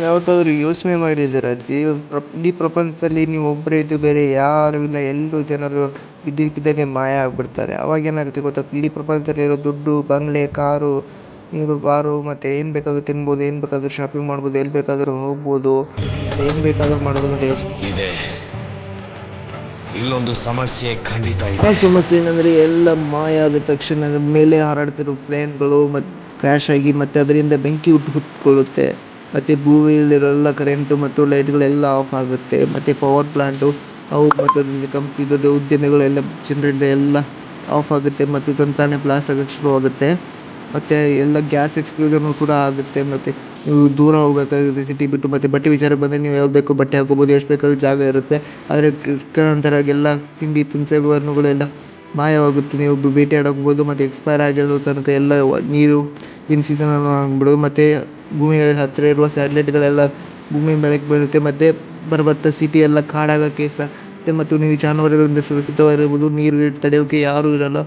ಯಾವತ್ತಾದ್ರೂ ಯೋಚನೆ ಮಾಡಿದ್ದೀರಾ ಇಡೀ ಪ್ರಪಂಚದಲ್ಲಿ ನೀವು ಒಬ್ಬರೇ ಇದ್ದು ಬೇರೆ ಯಾರು ಇಲ್ಲ, ಎಲ್ಲರೂ ಜನರು ಇದ್ದಕ್ಕಿದ್ದಂಗೆ ಮಾಯ ಆಗ್ಬಿಡ್ತಾರೆ. ಅವಾಗ ಏನಾಗುತ್ತೆ ಗೊತ್ತಾ? ಇಡೀ ಪ್ರಪಂಚದಲ್ಲಿರೋ ದುಡ್ಡು, ಬಂಗ್ಲೆ, ಕಾರು, ಬಾರು, ಮತ್ತೆ ಏನು ಬೇಕಾದ್ರೂ ತಿನ್ಬೋದು, ಏನು ಬೇಕಾದ್ರೂ ಶಾಪಿಂಗ್ ಮಾಡ್ಬೋದು, ಎಲ್ಲಿ ಬೇಕಾದ್ರೂ ಹೋಗ್ಬೋದು, ಏನು ಬೇಕಾದ್ರೂ ಮಾಡ್ಬೋದು. ಮತ್ತೆ ಇದೆ, ಇಲ್ಲೊಂದು ಸಮಸ್ಯೆ ಖಂಡಿತ ಆ ಇದೆ. ಸಮಸ್ಯೆ ಏನಂದ್ರೆ ಎಲ್ಲ ಮಾಯ ಆದ ತಕ್ಷಣ ಮೇಲೆ ಹಾರಾಡ್ತಿರೋ ಪ್ಲೇನ್ಗಳು ಮತ್ತೆ ಕ್ರ್ಯಾಶ್ ಆಗಿ ಮತ್ತೆ ಅದರಿಂದ ಬೆಂಕಿ ಹುಟ್ಕೊಳ್ಳುತ್ತೆ. ಮತ್ತೆ ಭೂಮಿಯಲ್ಲಿರೋ ಎಲ್ಲ ಕರೆಂಟು ಮತ್ತು ಲೈಟ್ಗಳೆಲ್ಲ ಆಫ್ ಆಗುತ್ತೆ. ಮತ್ತೆ ಪವರ್ ಪ್ಲಾಂಟು ಅವು ಮತ್ತು ಕಂಪ್ನಿ ದೊಡ್ಡ ಉದ್ಯಮಿಗಳೆಲ್ಲ ಜನರಿಂದ ಎಲ್ಲ ಆಫ್ ಆಗುತ್ತೆ ಮತ್ತು ತಂತಾನೆ ಬ್ಲಾಸ್ಟ್ ಆಗೋಕ್ಕೆ ಶುರು ಆಗುತ್ತೆ. ಮತ್ತೆ ಎಲ್ಲ ಗ್ಯಾಸ್ ಎಕ್ಸ್ಪ್ಲೋಷನ್ ಕೂಡ ಆಗುತ್ತೆ. ಮತ್ತೆ ನೀವು ದೂರ ಹೋಗ್ಬೇಕಾಗುತ್ತೆ ಸಿಟಿ ಬಿಟ್ಟು. ಮತ್ತೆ ಬಟ್ಟೆ ವಿಚಾರಕ್ಕೆ ಬಂದರೆ ನೀವು ಯಾವ್ದು ಬೇಕು ಬಟ್ಟೆ ಹಾಕೋಬೋದು, ಎಷ್ಟು ಬೇಕಾದ್ರೂ ಜಾಗ ಇರುತ್ತೆ. ಆದರೆ ನಂತರ ಎಲ್ಲ ತಿಂಡಿ ತಿನಿಸುಗಳೆಲ್ಲ ಮಾಯವಾಗುತ್ತೆ. ನೀವು ಬೇಟೆ ಆಡೋಗ್ಬೋದು ಮತ್ತು ಎಕ್ಸ್ಪೈರ್ ಆಗಿರೋ ತನಕ ಎಲ್ಲ ನೀರು ತಿನಿಸಿದನ್ನು ಆಗ್ಬಿಡೋದು. ಮತ್ತು ಭೂಮಿಯ ಹತ್ತಿರ ಇರುವ ಸ್ಯಾಟಲೈಟ್ಗಳೆಲ್ಲ ಭೂಮಿ ಮೇಲೆ ಬೀಳುತ್ತೆ. ಮತ್ತು ಬರ್ಬರ್ತಾ ಸಿಟಿ ಎಲ್ಲ ಕಾಡಾಗೋಕ್ಕೆ ಮತ್ತೆ ಮತ್ತು ನೀವು ಜಾನುವಾರುಗಳಿಂದ ಸುರಕ್ಷಿತವಾಗಿರ್ಬೋದು. ನೀರು ತಡೆಯೋಕ್ಕೆ ಯಾರೂ ಇರಲ್ಲ.